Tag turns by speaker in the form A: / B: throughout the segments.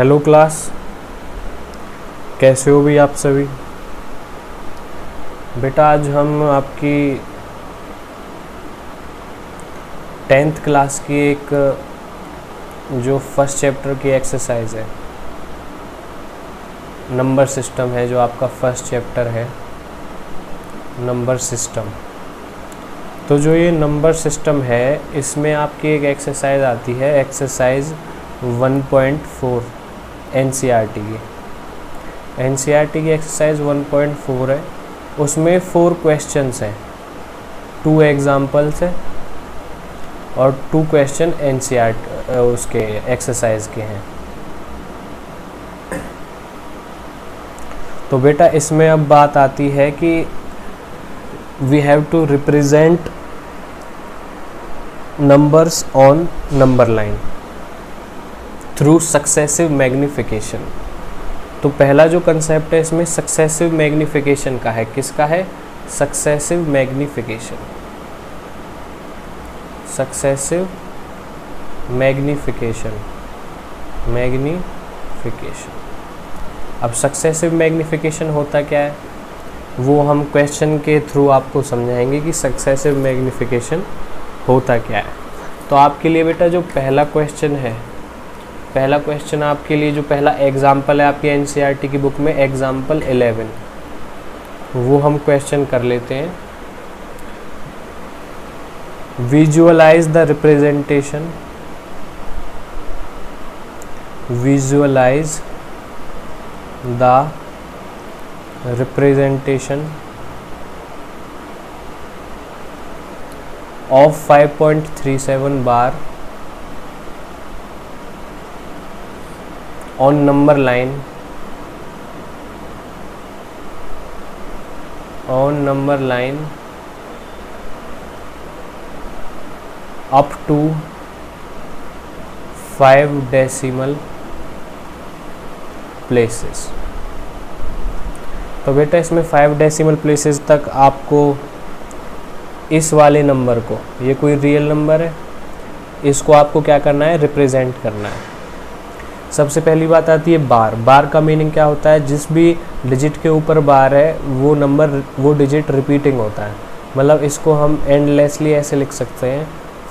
A: Hello class, कैसे हो भी आप सभी। बेटा आज हम आपकी 10th क्लास की एक जो फर्स्ट चैप्टर की एक्सरसाइज है, नंबर सिस्टम है, जो आपका फर्स्ट चैप्टर है नंबर सिस्टम। तो जो ये नंबर सिस्टम है, इसमें आपकी एक एक्सरसाइज आती है, एक्सरसाइज 1.4 एनसीईआरटी की एक्सरसाइज 1.4 है। उसमें 4 क्वेश्चंस हैं, 2 एग्जाम्पल्स हैं और 2 क्वेश्चन एनसीईआरटी उसके एक्सरसाइज के हैं। तो बेटा इसमें अब बात आती है कि we have to represent numbers on number line through successive magnification. तो पहला जो कंसेप्ट है इसमें सक्सेसिव मैग्निफिकेशन का है। किसका है? Successive magnification. मैग्निफिकेशन अब सक्सेसिव मैग्निफिकेशन होता क्या है, वो हम क्वेश्चन के थ्रू आपको समझाएंगे कि सक्सेसिव मैग्निफिकेशन होता क्या है। तो आपके लिए बेटा जो पहला क्वेश्चन है, पहला क्वेश्चन आपके लिए जो पहला एग्जाम्पल है आपकी एनसीईआरटी की बुक में, एग्जाम्पल 11, वो हम क्वेश्चन कर लेते हैं। Visualize the representation, visualize the representation of 5.37 bar on number line up to 5 decimal places। तो बेटा इसमें 5 डेसिमल प्लेसेस तक आपको इस वाले नंबर को, ये कोई रियल नंबर है, इसको आपको क्या करना है? रिप्रेजेंट करना है। सबसे पहली बात आती है बार। बार का मीनिंग क्या होता है? जिस भी डिजिट के ऊपर बार है वो नंबर, वो डिजिट रिपीटिंग होता है। मतलब इसको हम एंडलेसली ऐसे लिख सकते हैं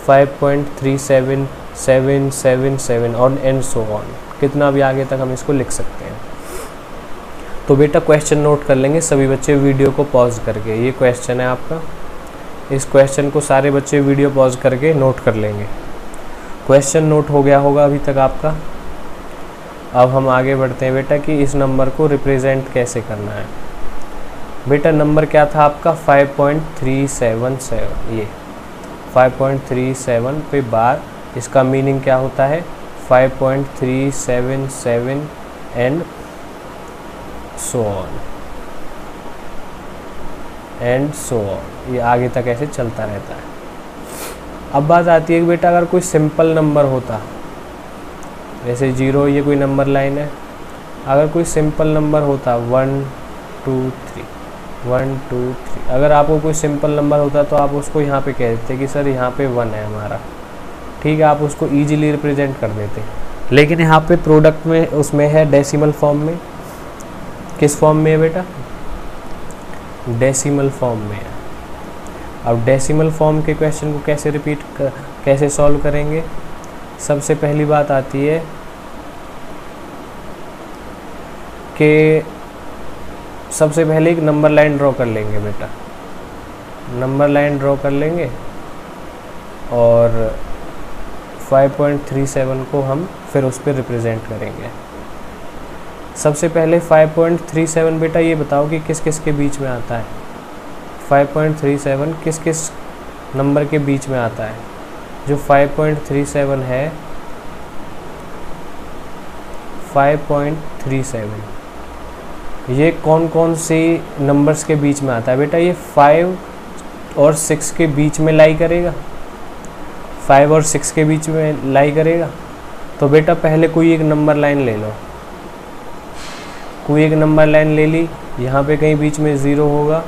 A: 5.37777 और एंड सो ऑन, कितना भी आगे तक हम इसको लिख सकते हैं। तो बेटा क्वेश्चन नोट कर लेंगे सभी बच्चे वीडियो को पॉज करके। ये क्वेश्चन है आपका, इस क्वेश्चन को सारे बच्चे वीडियो पॉज करके नोट कर लेंगे। क्वेश्चन नोट हो गया होगा अभी तक आपका। अब हम आगे बढ़ते हैं बेटा कि इस नंबर को रिप्रेजेंट कैसे करना है। बेटा नंबर क्या था आपका? 5.377। ये 5.37 पे बार, इसका मीनिंग क्या होता है? 5.377 एंड सो ऑन, ये आगे तक ऐसे चलता रहता है। अब बात आती है कि बेटा अगर कोई सिंपल नंबर होता, जैसे 0, ये कोई नंबर लाइन है, अगर कोई सिंपल नंबर होता 1 2 3 1 2 3, अगर आपको कोई सिंपल नंबर होता तो आप उसको यहाँ पे कह देते कि सर यहाँ पे 1 है हमारा, ठीक है, आप उसको ईजिली रिप्रेजेंट कर देते। लेकिन यहाँ पे प्रोडक्ट में उसमें है डेसिमल फॉर्म में। किस फॉर्म में है बेटा? डेसिमल फॉर्म में है। अब डेसिमल फॉर्म के क्वेश्चन को कैसे सॉल्व करेंगे? सबसे पहली बात आती है कि सबसे पहले एक नंबर लाइन ड्रॉ कर लेंगे बेटा, नंबर लाइन ड्रॉ कर लेंगे और 5.37 को हम फिर उस पर रिप्रेजेंट करेंगे। सबसे पहले 5.37 बेटा ये बताओ कि किस किस के बीच में आता है? 5.37 किस किस नंबर के बीच में आता है? जो 5.37 है, 5.37 ये कौन कौन सी नंबर्स के बीच में आता है बेटा? ये 5 और 6 के बीच में लाई करेगा, 5 और 6 के बीच में लाई करेगा। तो बेटा पहले कोई एक नंबर लाइन ले लो, कोई एक नंबर लाइन ले ली, यहाँ पे कहीं बीच में 0 होगा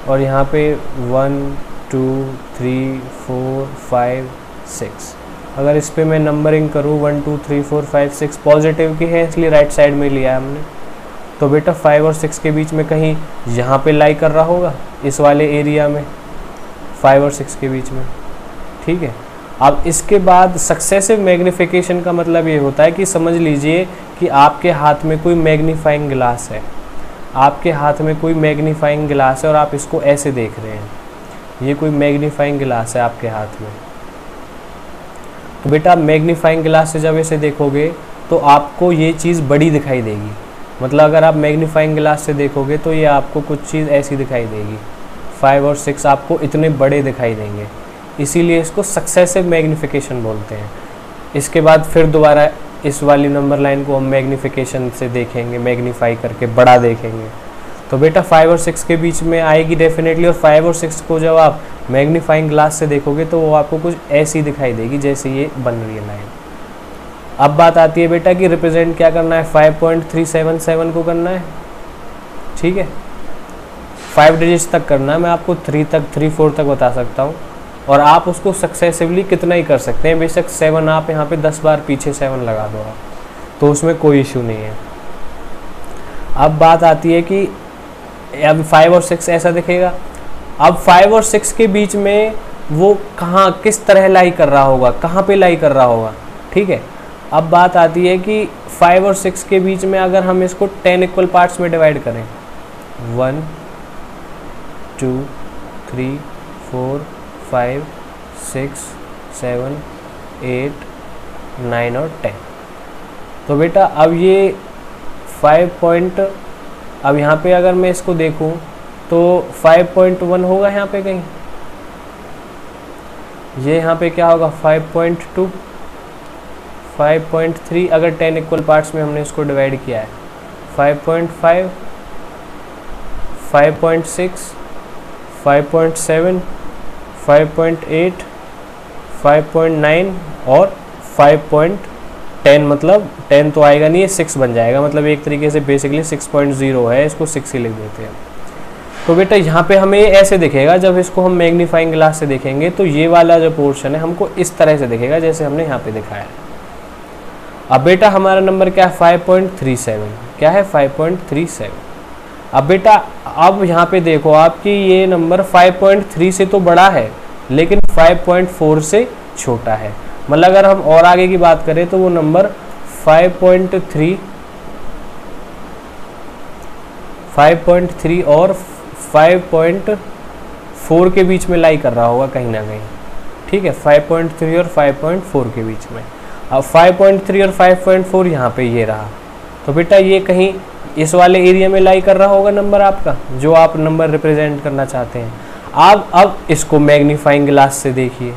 A: और यहाँ पे 1 2 3 4 5 6, अगर इस पे मैं नंबरिंग करूँ 1 2 3 4 5 6 पॉजिटिव की है इसलिए राइट साइड में लिया है हमने, तो बेटा 5 और 6 के बीच में कहीं यहाँ पे लाई कर रहा होगा, इस वाले एरिया में 5 और 6 के बीच में, ठीक है। अब इसके बाद सक्सेसिव मैग्नीफिकेशन का मतलब ये होता है कि समझ लीजिए कि आपके हाथ में कोई मैग्नीफाइंग ग्लास है, आपके हाथ में कोई मैग्नीफाइंग ग्लास है और आप इसको ऐसे देख रहे हैं, ये कोई मैग्नीफाइंग ग्लास है आपके हाथ में। तो बेटा मैग्नीफाइंग ग्लास से जब इसे देखोगे तो आपको ये चीज़ बड़ी दिखाई देगी, मतलब अगर आप मैग्नीफाइंग ग्लास से देखोगे तो ये आपको कुछ चीज़ ऐसी दिखाई देगी, 5 और 6 आपको इतने बड़े दिखाई देंगे, इसीलिए इसको सक्सेसिव मैग्नीफिकेशन बोलते हैं। इसके बाद फिर दोबारा इस वाली नंबर लाइन को हम मैग्नीफिकेशन से देखेंगे, मैग्नीफाई करके बड़ा देखेंगे, तो बेटा 5 और 6 के बीच में आएगी डेफिनेटली, और 5 और 6 को जब आप मैग्नीफाइंग ग्लास से देखोगे तो वो आपको कुछ ऐसी दिखाई देगी जैसे ये बन रही है लाइन। अब बात आती है बेटा कि रिप्रेजेंट क्या करना है, 5.377 को करना है, ठीक है, 5 डिजिट्स तक करना है, मैं आपको 3 तक 3 4 तक बता सकता हूँ, और आप उसको सक्सेसिवली कितना ही कर सकते हैं, बेशक 7 आप यहाँ पे 10 बार पीछे 7 लगा दो आप, तो उसमें कोई इशू नहीं है। अब बात आती है कि अब 5 और 6 ऐसा दिखेगा, अब 5 और 6 के बीच में वो कहाँ किस तरह लाई कर रहा होगा, कहाँ पे लाई कर रहा होगा, ठीक है। अब बात आती है कि 5 और 6 के बीच में अगर हम इसको 10 इक्वल पार्ट्स में डिवाइड करें, 1 2 3 4 5 6 7 8 9 और 10, तो बेटा अब ये 5 अब यहाँ पे अगर मैं इसको देखूँ तो 5.1 होगा यहाँ पे कहीं, ये यहाँ पे क्या होगा 5.2 5.3, अगर 10 इक्वल पार्ट्स में हमने इसको डिवाइड किया है, 5.5 5.6 5.7 5.8 5.9 और 5.10, मतलब 10 तो आएगा नहीं, 6 बन जाएगा, मतलब एक तरीके से बेसिकली 6.0 है, इसको 6 ही लिख देते हैं। तो बेटा यहाँ पे हमें ऐसे दिखेगा, जब इसको हम मैग्नीफाइंग ग्लास से देखेंगे तो ये वाला जो पोर्शन है हमको इस तरह से दिखेगा जैसे हमने यहाँ पे दिखाया है। अब बेटा हमारा नंबर क्या है 5.37, क्या है 5.37। अब बेटा अब यहाँ पे देखो आपकी ये नंबर 5.3 से तो बड़ा है लेकिन 5.4 से छोटा है, मतलब अगर हम और आगे की बात करें तो वो नंबर 5.3 और 5.4 के बीच में लाई कर रहा होगा कहीं ना कहीं, ठीक है, 5.3 और 5.4 के बीच में। अब 5.3 और 5.4 यहाँ पे ये रहा, तो बेटा ये कहीं इस वाले एरिया में लाई कर रहा होगा नंबर आपका, जो आप नंबर रिप्रेजेंट करना चाहते हैं। अब इसको मैग्नीफाइंग ग्लास से देखिए,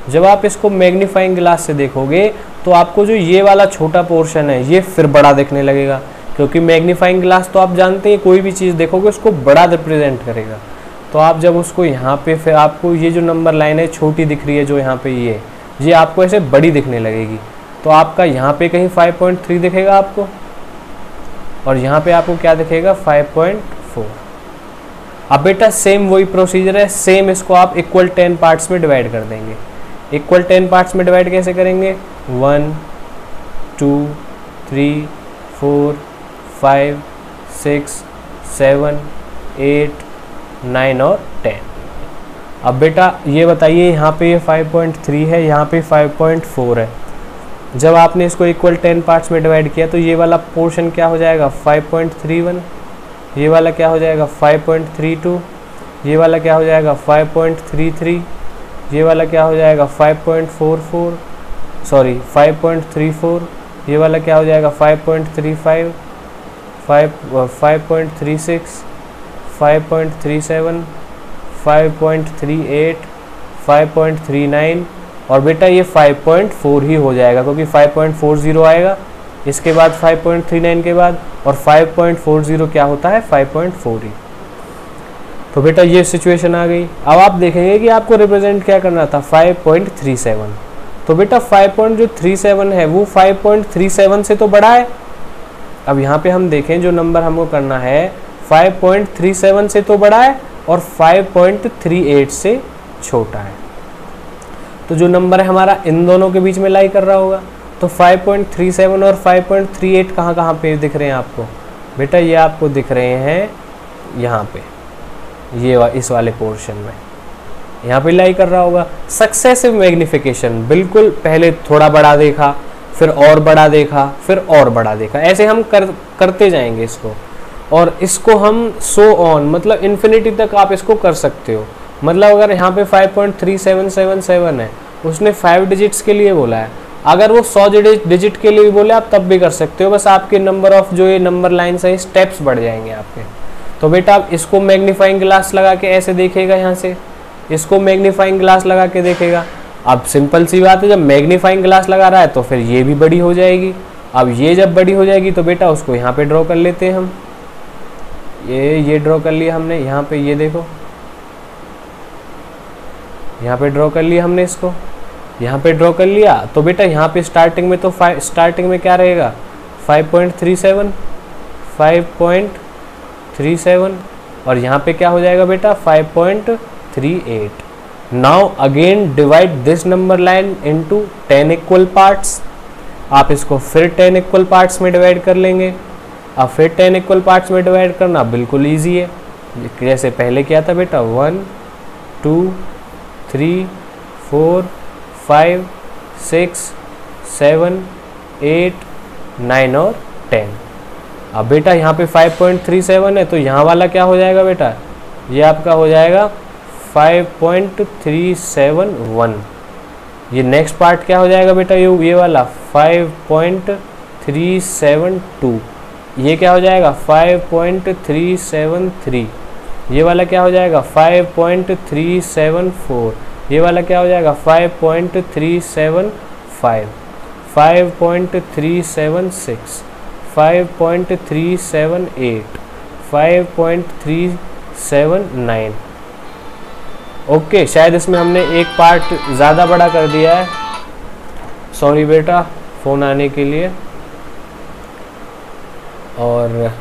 A: जब आप इसको मैग्नीफाइंग ग्लास से देखोगे तो आपको जो ये वाला छोटा पोर्शन है ये फिर बड़ा दिखने लगेगा, क्योंकि मैग्नीफाइंग ग्लास तो आप जानते हैं कोई भी चीज़ देखोगे उसको बड़ा रिप्रेजेंट करेगा। तो आप जब उसको यहाँ पे फिर आपको ये जो नंबर लाइन है छोटी दिख रही है, जो यहाँ पे ये आपको ऐसे बड़ी दिखने लगेगी, तो आपका यहाँ पे कहीं 5.3 दिखेगा आपको, और यहाँ पे आपको क्या दिखेगा 5.4। अब बेटा सेम वही प्रोसीजर है, सेम इसको आप इक्वल 10 पार्ट्स में डिवाइड कर देंगे। इक्वल 10 पार्ट्स में डिवाइड कैसे करेंगे, 1 2 3 4 5 6 7 8 9 और 10। अब बेटा ये बताइए यहाँ पे ये 5.3 है, यहाँ पे 5.4 है, जब आपने इसको इक्वल 10 पार्ट्स में डिवाइड किया तो ये वाला पोर्शन क्या हो जाएगा 5.31, ये वाला क्या हो जाएगा 5.32, ये वाला क्या हो जाएगा 5.33, ये वाला क्या हो जाएगा 5.44, सॉरी 5.34, ये वाला क्या हो जाएगा 5.35, 5.36, 5.37, 5.38, 5.39 और बेटा ये 5.4 ही हो जाएगा, क्योंकि 5.40 आएगा इसके बाद 5.39 के बाद, और 5.40 क्या होता है 5.4 ही। तो बेटा ये सिचुएशन आ गई। अब आप देखेंगे कि आपको रिप्रेजेंट क्या करना था 5.37, तो बेटा 5.37 है वो 5.37 से तो बड़ा है। अब यहाँ पे हम देखें जो नंबर हमको करना है 5.37 से तो बड़ा है और 5.38 से छोटा है। तो जो नंबर है हमारा इन दोनों के बीच में लाई कर रहा होगा। तो 5.37 और 5.38 कहाँ कहाँ पे दिख रहे हैं आपको बेटा? ये आपको दिख रहे हैं यहाँ पे, इस वाले पोर्शन में, यहाँ पे लाई कर रहा होगा। सक्सेसिव मैग्निफिकेशन, बिल्कुल पहले थोड़ा बड़ा देखा, फिर और बड़ा देखा, फिर और बड़ा देखा, ऐसे हम करते जाएंगे इसको। और इसको हम सो ऑन, मतलब इन्फिनिटी तक आप इसको कर सकते हो। मतलब अगर यहाँ पे 5.3777 है, उसने 5 डिजिट्स के लिए बोला है, अगर वो 100 डिजिट के लिए भी बोले आप तब भी कर सकते हो, बस आपके नंबर ऑफ जो ये नंबर लाइन्स है स्टेप्स बढ़ जाएंगे आपके। तो बेटा आप इसको मैग्नीफाइंग ग्लास लगा के ऐसे देखेगा, यहाँ से इसको मैग्नीफाइंग ग्लास लगा के देखेगा। अब सिंपल सी बात है, जब मैग्नीफाइंग ग्लास लगा रहा है तो फिर ये भी बड़ी हो जाएगी। अब ये जब बड़ी हो जाएगी तो बेटा उसको यहाँ पे ड्रॉ कर लेते हैं हम। ये ड्रॉ कर लिया हमने यहाँ पे, ये देखो यहाँ पे ड्रॉ कर लिया हमने इसको, यहाँ पे ड्रॉ कर लिया। तो बेटा यहाँ पे स्टार्टिंग में तो स्टार्टिंग में क्या रहेगा? 5.37 और यहाँ पे क्या हो जाएगा बेटा? 5.38। Now again divide this number line into 10 equal parts. आप इसको फिर 10 इक्वल पार्ट्स में डिवाइड कर लेंगे। अब फिर 10 इक्वल पार्ट्स में डिवाइड करना बिल्कुल ईजी है, जैसे पहले किया था बेटा। 1 2 3 4 5 6 7 8 9 और 10। अब बेटा यहाँ पे 5.37 है, तो यहाँ वाला क्या हो जाएगा बेटा? ये आपका हो जाएगा 5.371। ये नेक्स्ट पार्ट क्या हो जाएगा बेटा? ये वाला 5.372। ये क्या हो जाएगा? 5.373। ये वाला क्या हो जाएगा? 5.374। ये वाला क्या हो जाएगा? 5.375, 5.376, 5.378, 5.379। ओके, शायद इसमें हमने एक पार्ट ज़्यादा बड़ा कर दिया है, सॉरी बेटा फ़ोन आने के लिए। और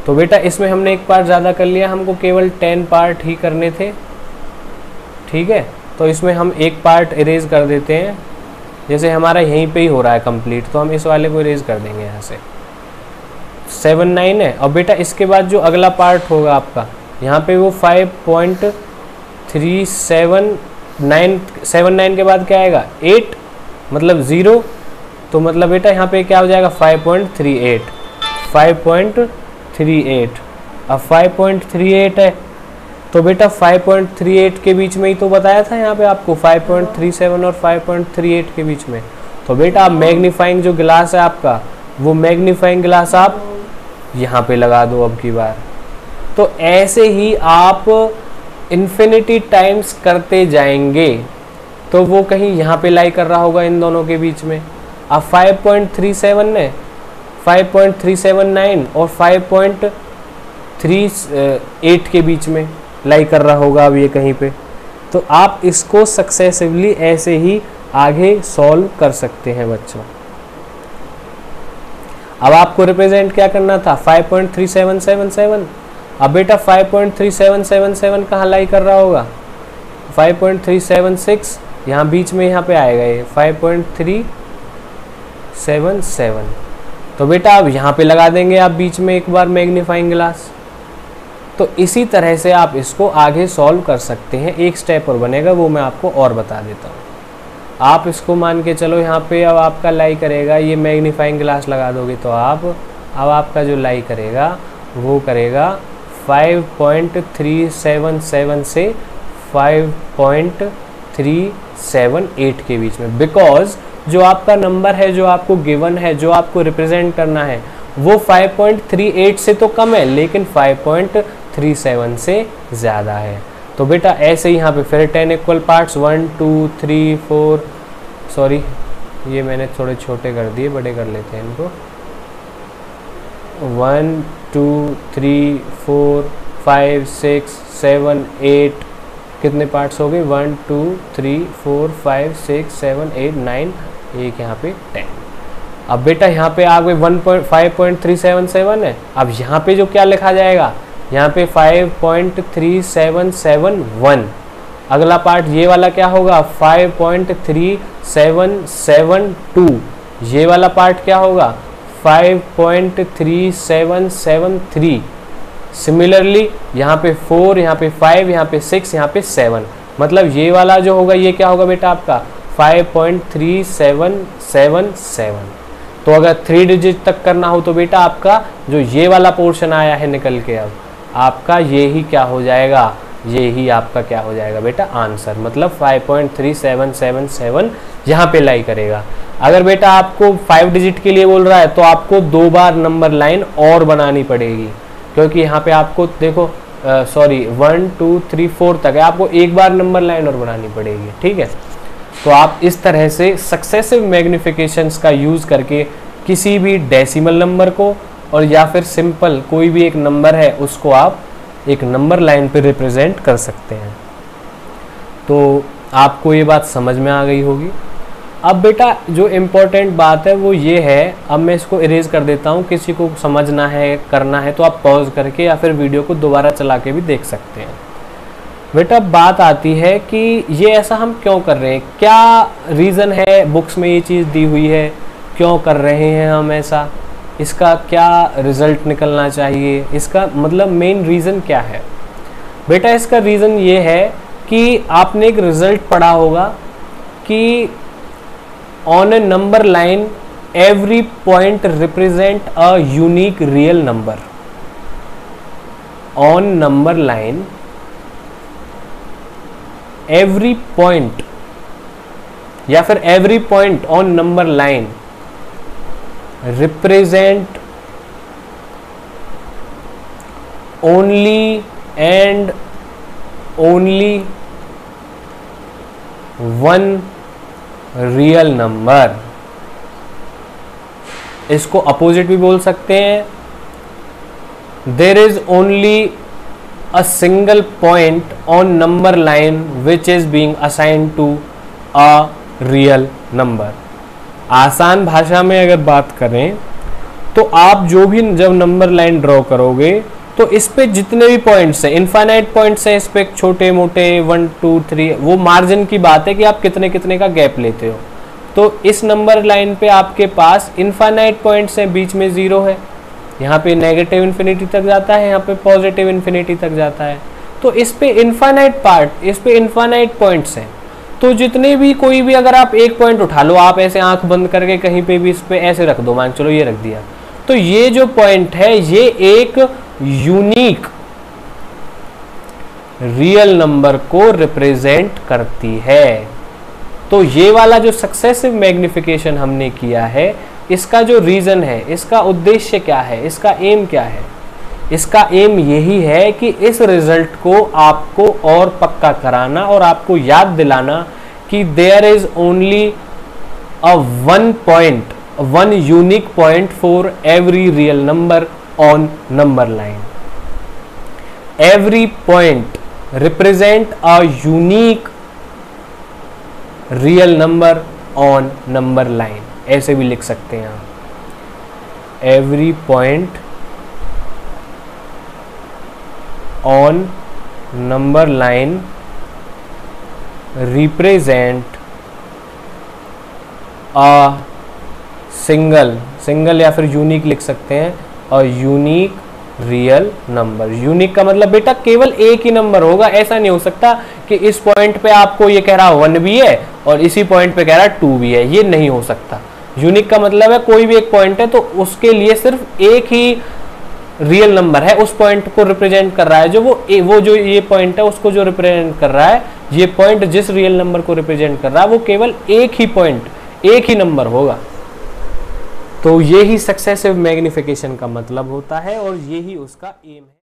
A: तो बेटा इसमें हमने एक पार्ट ज़्यादा कर लिया, हमको केवल 10 पार्ट ही करने थे, ठीक है। तो इसमें हम एक पार्ट इरेज कर देते हैं, जैसे हमारा यहीं पे ही हो रहा है कंप्लीट, तो हम इस वाले को इरेज कर देंगे यहाँ से। 7 9 है। और बेटा इसके बाद जो अगला पार्ट होगा आपका, यहाँ पे वो 5.379 के बाद क्या आएगा? 8, मतलब 0। तो मतलब बेटा यहाँ पे क्या हो जाएगा? 5.38, 5.38। अब 5.38 है, तो बेटा 5.38 के बीच में ही तो बताया था यहाँ पे आपको, 5.37 और 5.38 के बीच में। तो बेटा आप मैग्नीफाइंग जो ग्लास है आपका, वो मैग्नीफाइंग ग्लास आप यहाँ पे लगा दो अब की बार। तो ऐसे ही आप इन्फिनिटी टाइम्स करते जाएंगे, तो वो कहीं यहाँ पे लाई कर रहा होगा इन दोनों के बीच में। अब 5.37 है, 5.379 और 5.38 के बीच में लाई कर रहा होगा अब ये कहीं पे। तो आप इसको सक्सेसिवली ऐसे ही आगे सॉल्व कर सकते हैं बच्चों। अब आपको रिप्रेजेंट क्या करना था? 5.3777। अब बेटा 5.3777 कहाँ लाई कर रहा होगा? 5.376 यहाँ बीच में, यहाँ पे आएगा ये 5.377। तो बेटा अब यहाँ पे लगा देंगे आप बीच में एक बार मैग्नीफाइंग ग्लास। तो इसी तरह से आप इसको आगे सॉल्व कर सकते हैं। एक स्टेप और बनेगा, वो मैं आपको और बता देता हूँ। आप इसको मान के चलो, यहाँ पे अब आपका लाई करेगा, ये मैग्नीफाइंग ग्लास लगा दोगे तो अब आपका जो लाई करेगा वो करेगा 5.377 से 5.378 के बीच में, बिकॉज जो आपका नंबर है, जो आपको गिवन है, जो आपको रिप्रेजेंट करना है, वो 5.38 से तो कम है, लेकिन 5.37 से ज़्यादा है। तो बेटा ऐसे ही यहाँ पे फिर 10 इक्वल पार्ट्स, 1 2 3 4, सॉरी ये मैंने थोड़े छोटे कर दिए, बड़े कर लेते हैं इनको। 1 2 3 4 5 6 7 8, कितने पार्ट्स हो गए? 1 2 3 4 5 6 7 8 9, एक यहाँ पे 10। अब बेटा यहाँ पे आ गए 5.377 है। अब यहाँ पे जो क्या लिखा जाएगा? यहाँ पे 5.3771, अगला पार्ट ये वाला क्या होगा 5.3772, ये वाला पार्ट क्या होगा 5.3773। सिमिलरली यहाँ पे 4, यहाँ पे 5, यहाँ पे 6, यहाँ पे 7, मतलब ये वाला जो होगा ये क्या होगा बेटा आपका 5.3777। तो अगर 3 डिजिट तक करना हो तो बेटा आपका जो ये वाला पोर्शन आया है निकल के, अब आपका ये ही क्या हो जाएगा, ये ही आपका क्या हो जाएगा बेटा आंसर, मतलब 5.3777 यहाँ पे लाई करेगा। अगर बेटा आपको 5 डिजिट के लिए बोल रहा है तो आपको 2 बार नंबर लाइन और बनानी पड़ेगी, क्योंकि यहाँ पे आपको देखो 1 2 3 4 तक है, आपको 1 बार नंबर लाइन और बनानी पड़ेगी। ठीक है, तो आप इस तरह से सक्सेसिव मैग्निफिकेशंस का यूज़ करके किसी भी डेसिमल नंबर को और या फिर सिंपल कोई भी एक नंबर है उसको आप एक नंबर लाइन पे रिप्रेजेंट कर सकते हैं। तो आपको ये बात समझ में आ गई होगी। अब बेटा जो इम्पोर्टेंट बात है वो ये है, अब मैं इसको इरेज कर देता हूँ, किसी को समझना है करना है तो आप पॉज करके या फिर वीडियो को दोबारा चला के भी देख सकते हैं। बेटा बात आती है कि ये ऐसा हम क्यों कर रहे हैं, क्या रीज़न है, बुक्स में ये चीज़ दी हुई है, क्यों कर रहे हैं हम ऐसा, इसका क्या रिज़ल्ट निकलना चाहिए, इसका मतलब मेन रीज़न क्या है। बेटा इसका रीज़न ये है कि आपने एक रिज़ल्ट पढ़ा होगा कि on A number line every point represent a unique real number. On number line every point या फिर every point on number line represent only and only one real number। इसको अपोजिट भी बोल सकते हैं, there is only a single point on number line which is being assigned to a real number। आसान भाषा में अगर बात करें तो आप जो भी जब नंबर लाइन ड्रॉ करोगे तो इस पे जितने भी पॉइंट्स हैं, इनफाइनाइट पॉइंट्स हैं, इस पे छोटे मोटे 1 2 3, वो मार्जिन की बात है कि आप कितने कितने का गैप लेते हो। तो इस नंबर लाइन पे आपके पास इनफाइनाइट पॉइंट्स हैं, बीच में 0 है, यहाँ पे नेगेटिव इन्फिनिटी तक जाता है, यहाँ पे पॉजिटिव इन्फिनिटी तक जाता है। तो इस पे इनफाइनाइट पार्ट, इस पे इनफाइनाइट पॉइंट्स हैं। तो जितने भी कोई भी अगर आप एक पॉइंट उठा लो, आप ऐसे आंख बंद करके कहीं पे भी इस पे ऐसे रख दो, मान चलो ये रख दिया, तो ये जो पॉइंट है ये एक यूनिक रियल नंबर को रिप्रेजेंट करती है। तो ये वाला जो सक्सेसिव मैग्निफिकेशन हमने किया है, इसका जो रीजन है, इसका उद्देश्य क्या है, इसका एम क्या है, इसका एम यही है कि इस रिजल्ट को आपको और पक्का कराना और आपको याद दिलाना कि there is only a one unique point for every real number on number line. Every point represent a unique real number on number line, ऐसे भी लिख सकते हैं आप। Every point on number line represent a single या फिर unique लिख सकते हैं, और यूनिक रियल नंबर। यूनिक का मतलब बेटा केवल एक ही नंबर होगा, ऐसा नहीं हो सकता कि इस पॉइंट पे आपको ये कह रहा 1 भी है और इसी पॉइंट पे कह रहा 2 भी है, ये नहीं हो सकता। यूनिक का मतलब है कोई भी एक पॉइंट है तो उसके लिए सिर्फ एक ही रियल नंबर है, उस पॉइंट को रिप्रेजेंट कर रहा है, जो वो जो ये पॉइंट है उसको जो रिप्रेजेंट कर रहा है, ये पॉइंट जिस रियल नंबर को रिप्रेजेंट कर रहा है वो केवल एक ही पॉइंट, एक ही नंबर होगा। तो ये ही सक्सेसिव मैग्निफिकेशन का मतलब होता है और ये ही उसका एम है।